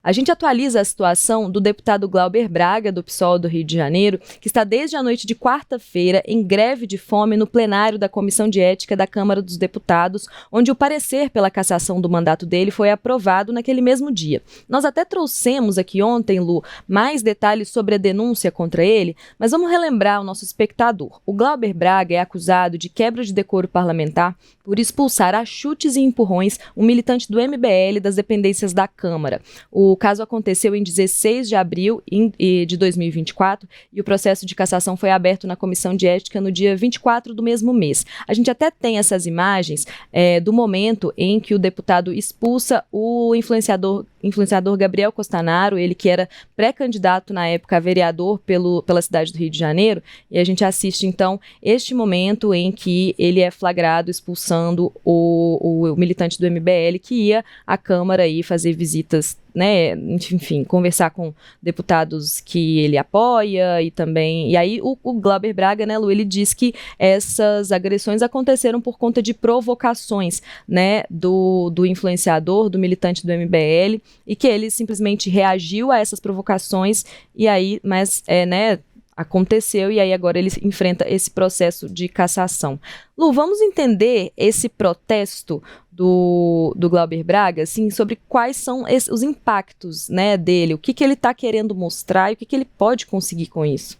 A gente atualiza a situação do deputado Glauber Braga, do PSOL do Rio de Janeiro, que está desde a noite de quarta-feira em greve de fome no plenário da Comissão de Ética da Câmara dos Deputados, onde o parecer pela cassação do mandato dele foi aprovado naquele mesmo dia. Nós até trouxemos aqui ontem, Lu, mais detalhes sobre a denúncia contra ele, mas vamos relembrar o nosso espectador. O Glauber Braga é acusado de quebra de decoro parlamentar por expulsar a chutes e empurrões um militante do MBL das dependências da Câmara. O caso aconteceu em 16 de abril de 2024 e o processo de cassação foi aberto na Comissão de Ética no dia 24 do mesmo mês. A gente até tem essas imagens do momento em que o deputado expulsa o influenciador Gabriel Costanaro, ele que era pré-candidato na época a vereador pela cidade do Rio de Janeiro, e a gente assiste então este momento em que ele é flagrado expulsando o militante do MBL que ia à Câmara aí fazer visitas, né, enfim, conversar com deputados que ele apoia e também, e aí o Glauber Braga, né, Lu, ele diz que essas agressões aconteceram por conta de provocações, né, do influenciador, do militante do MBL, e que ele simplesmente reagiu a essas provocações e aí, aconteceu e aí agora ele enfrenta esse processo de cassação. Lu, vamos entender esse protesto do Glauber Braga, assim, sobre quais são os impactos, né, dele, o que ele está querendo mostrar e o que ele pode conseguir com isso.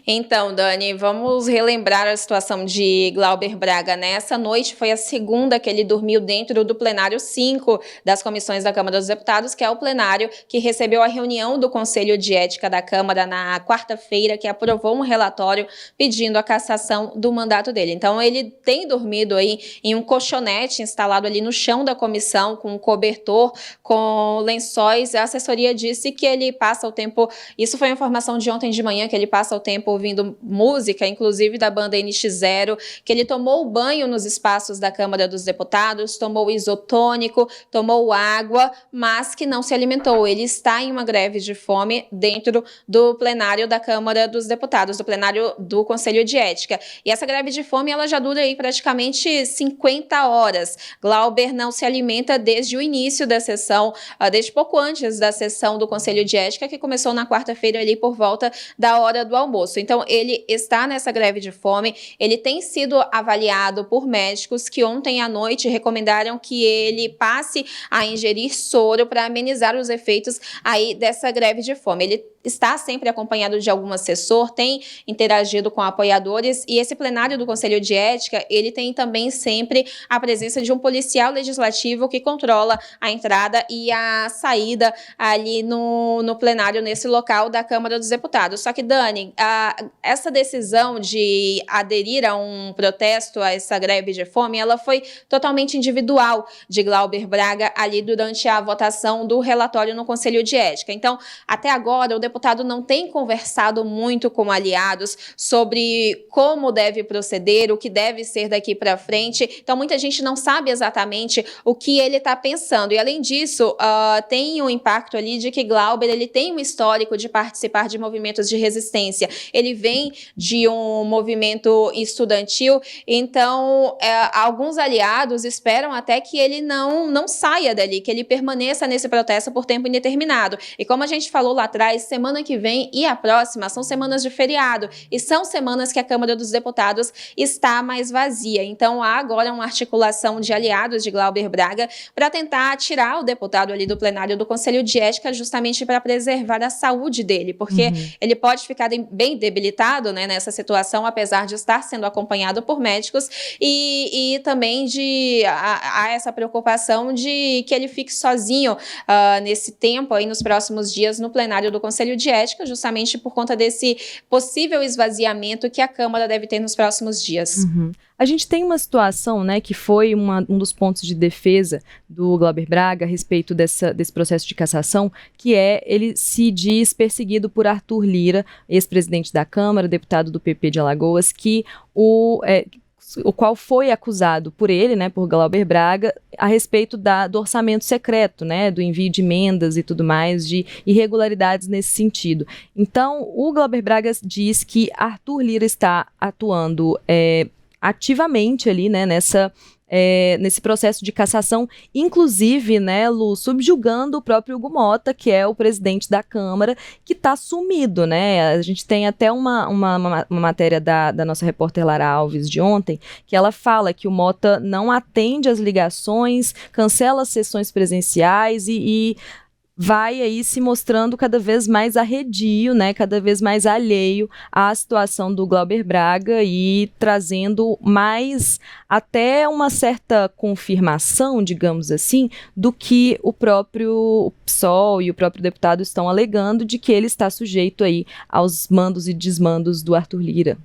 Então, Dani, vamos relembrar a situação de Glauber Braga. Nessa noite foi a segunda que ele dormiu dentro do plenário 5 das comissões da Câmara dos Deputados, que é o plenário que recebeu a reunião do Conselho de Ética da Câmara na quarta-feira, que aprovou um relatório pedindo a cassação do mandato dele. Então, ele tem dormido aí em um colchonete instalado ali no chão da comissão, com um cobertor, com lençóis. A assessoria disse que ele passa o tempo, isso foi a informação de ontem de manhã, que ele passa o tempo ouvindo música, inclusive da banda NX0, que ele tomou banho nos espaços da Câmara dos Deputados, tomou isotônico, tomou água, mas que não se alimentou. Ele está em uma greve de fome dentro do plenário da Câmara dos Deputados, do plenário do Conselho de Ética. E essa greve de fome, ela já dura aí praticamente 50 horas. Glauber não se alimenta desde o início da sessão, desde pouco antes da sessão do Conselho de Ética, que começou na quarta-feira ali por volta da hora do almoço. Então, ele está nessa greve de fome, ele tem sido avaliado por médicos que ontem à noite recomendaram que ele passe a ingerir soro para amenizar os efeitos aí dessa greve de fome. Ele está sempre acompanhado de algum assessor, tem interagido com apoiadores, e esse plenário do Conselho de Ética, ele tem também sempre a presença de um policial legislativo que controla a entrada e a saída ali no plenário, nesse local da Câmara dos Deputados. Só que, Dani, essa decisão de aderir a um protesto, a essa greve de fome, ela foi totalmente individual de Glauber Braga ali durante a votação do relatório no Conselho de Ética. Então, até agora, o deputado não tem conversado muito com aliados sobre como deve proceder, o que deve ser daqui para frente. Então, muita gente não sabe exatamente o que ele está pensando. E, além disso, tem um impacto ali de que Glauber ele tem um histórico de participar de movimentos de resistência. Ele vem de um movimento estudantil, então alguns aliados esperam até que ele não saia dali, que ele permaneça nesse protesto por tempo indeterminado. E como a gente falou lá atrás, semana que vem e a próxima são semanas de feriado, e são semanas que a Câmara dos Deputados está mais vazia. Então há agora uma articulação de aliados de Glauber Braga para tentar tirar o deputado ali do plenário do Conselho de Ética, justamente para preservar a saúde dele, porque ele pode ficar bem debilitado, né, nessa situação, apesar de estar sendo acompanhado por médicos, e também há essa preocupação de que ele fique sozinho nesse tempo, aí nos próximos dias, no plenário do Conselho de Ética, justamente por conta desse possível esvaziamento que a Câmara deve ter nos próximos dias. A gente tem uma situação, né, que foi um dos pontos de defesa do Glauber Braga a respeito desse processo de cassação, que ele se diz perseguido por Arthur Lira, ex-presidente da Câmara, deputado do PP de Alagoas, o qual foi acusado por ele, né, por Glauber Braga, a respeito do orçamento secreto, né, do envio de emendas e tudo mais, de irregularidades nesse sentido. Então, o Glauber Braga diz que Arthur Lira está atuando ativamente ali, né, nesse processo de cassação, inclusive, né, Lu, subjugando o próprio Hugo Mota, que é o presidente da Câmara, que está sumido, né? A gente tem até uma matéria da nossa repórter Lara Alves de ontem, que ela fala que o Mota não atende às ligações, cancela as sessões presenciais e vai aí se mostrando cada vez mais arredio, né, cada vez mais alheio à situação do Glauber Braga e trazendo mais até uma certa confirmação, digamos assim, do que o próprio PSOL e o próprio deputado estão alegando de que ele está sujeito aí aos mandos e desmandos do Arthur Lira.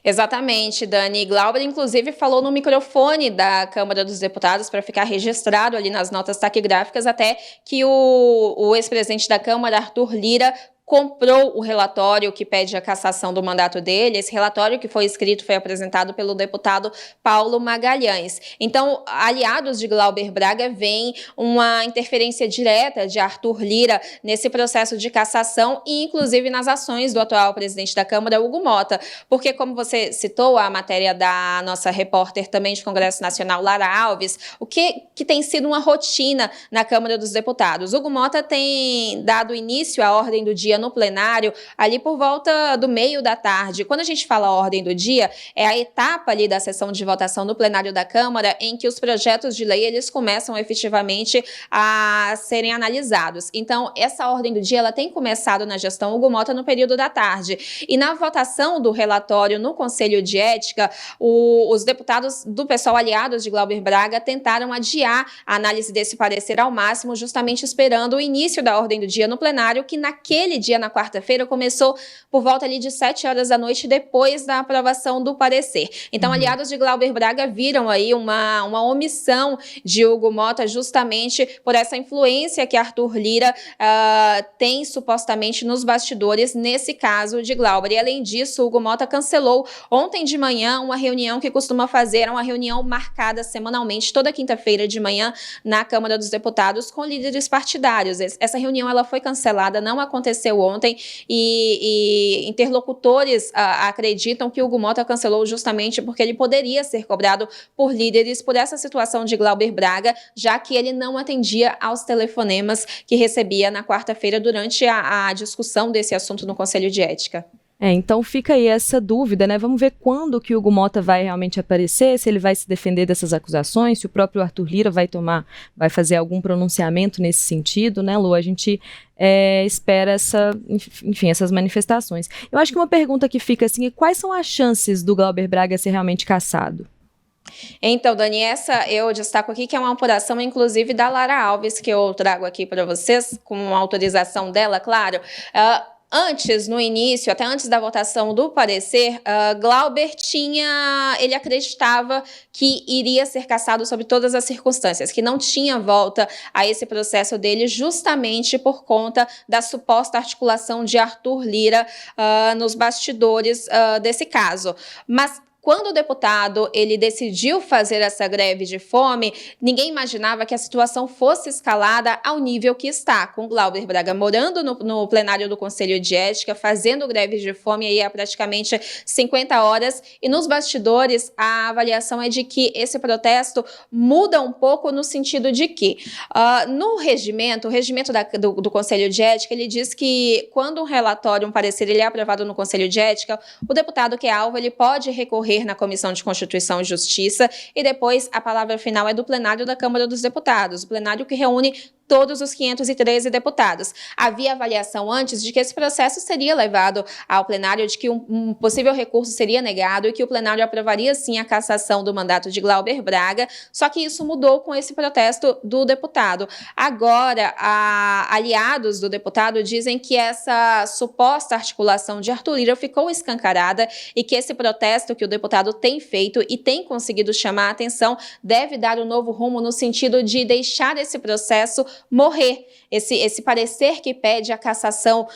Exatamente, Dani. Glauber, inclusive, falou no microfone da Câmara dos Deputados para ficar registrado ali nas notas taquigráficas até que o ex-presidente da Câmara, Arthur Lira, comprou o relatório que pede a cassação do mandato dele. Esse relatório que foi escrito foi apresentado pelo deputado Paulo Magalhães. Então, aliados de Glauber Braga veem uma interferência direta de Arthur Lira nesse processo de cassação e, inclusive, nas ações do atual presidente da Câmara, Hugo Mota. Porque, como você citou, a matéria da nossa repórter também de Congresso Nacional, Lara Alves, o que tem sido uma rotina na Câmara dos Deputados. Hugo Mota tem dado início à ordem do dia no plenário, ali por volta do meio da tarde. Quando a gente fala ordem do dia, é a etapa ali da sessão de votação no plenário da Câmara em que os projetos de lei, eles começam efetivamente a serem analisados. Então, essa ordem do dia, ela tem começado na gestão Hugo Mota no período da tarde. E na votação do relatório no Conselho de Ética, os deputados do PSOL aliados de Glauber Braga tentaram adiar a análise desse parecer ao máximo, justamente esperando o início da ordem do dia no plenário, que naquele dia, na quarta-feira, começou por volta ali de 7 horas da noite, depois da aprovação do parecer. Então, aliados de Glauber Braga viram aí uma omissão de Hugo Mota justamente por essa influência que Arthur Lira tem supostamente nos bastidores, nesse caso de Glauber. E, além disso, Hugo Mota cancelou ontem de manhã uma reunião que costuma fazer, uma reunião marcada semanalmente, toda quinta-feira de manhã, na Câmara dos Deputados, com líderes partidários. Essa reunião ela foi cancelada, não aconteceu ontem, e interlocutores acreditam que Hugo Mota cancelou justamente porque ele poderia ser cobrado por líderes por essa situação de Glauber Braga, já que ele não atendia aos telefonemas que recebia na quarta-feira durante a discussão desse assunto no Conselho de Ética. Então fica aí essa dúvida, né? Vamos ver quando que o Hugo Mota vai realmente aparecer, se ele vai se defender dessas acusações, se o próprio Arthur Lira vai fazer algum pronunciamento nesse sentido, né, Lu? A gente espera essas manifestações. Eu acho que uma pergunta que fica assim é quais são as chances do Glauber Braga ser realmente cassado? Então, Dani, essa eu destaco aqui que é uma apuração, inclusive, da Lara Alves, que eu trago aqui para vocês, com autorização dela, claro. Antes, no início, até antes da votação do parecer, Glauber ele acreditava que iria ser cassado sob todas as circunstâncias, que não tinha volta a esse processo dele, justamente por conta da suposta articulação de Arthur Lira nos bastidores desse caso. Mas quando o deputado ele decidiu fazer essa greve de fome, ninguém imaginava que a situação fosse escalada ao nível que está, com Glauber Braga morando no plenário do Conselho de Ética, fazendo greve de fome aí há praticamente 50 horas, e nos bastidores a avaliação é de que esse protesto muda um pouco no sentido de que, no regimento, o regimento do Conselho de Ética, ele diz que quando um relatório, um parecer, ele é aprovado no Conselho de Ética, o deputado que é alvo, ele pode recorrer na Comissão de Constituição e Justiça e depois a palavra final é do plenário da Câmara dos Deputados, o plenário que reúne todos os 513 deputados. Havia avaliação antes de que esse processo seria levado ao plenário, de que um possível recurso seria negado e que o plenário aprovaria sim a cassação do mandato de Glauber Braga, só que isso mudou com esse protesto do deputado. Agora, aliados do deputado dizem que essa suposta articulação de Arthur Lira ficou escancarada e que esse protesto que o deputado tem feito e tem conseguido chamar a atenção deve dar um novo rumo no sentido de deixar esse processo morrer. Esse parecer que pede a cassação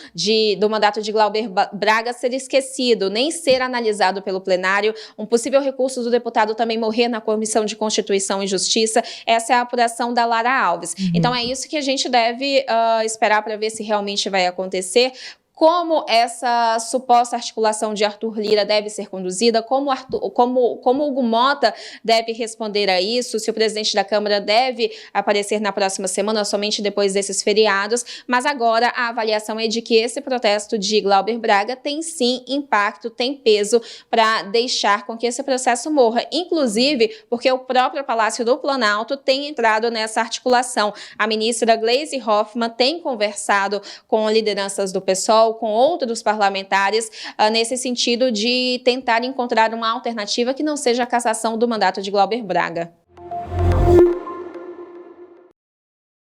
do mandato de Glauber Braga ser esquecido, nem ser analisado pelo plenário, um possível recurso do deputado também morrer na Comissão de Constituição e Justiça. Essa é a apuração da Lara Alves. Então é isso que a gente deve esperar para ver se realmente vai acontecer. como essa suposta articulação de Arthur Lira deve ser conduzida, como Hugo Mota deve responder a isso, se o presidente da Câmara deve aparecer na próxima semana, somente depois desses feriados, mas agora a avaliação é de que esse protesto de Glauber Braga tem sim impacto, tem peso para deixar com que esse processo morra, inclusive porque o próprio Palácio do Planalto tem entrado nessa articulação. A ministra Gleisi Hoffmann tem conversado com lideranças do PSOL, com outros parlamentares, nesse sentido de tentar encontrar uma alternativa que não seja a cassação do mandato de Glauber Braga.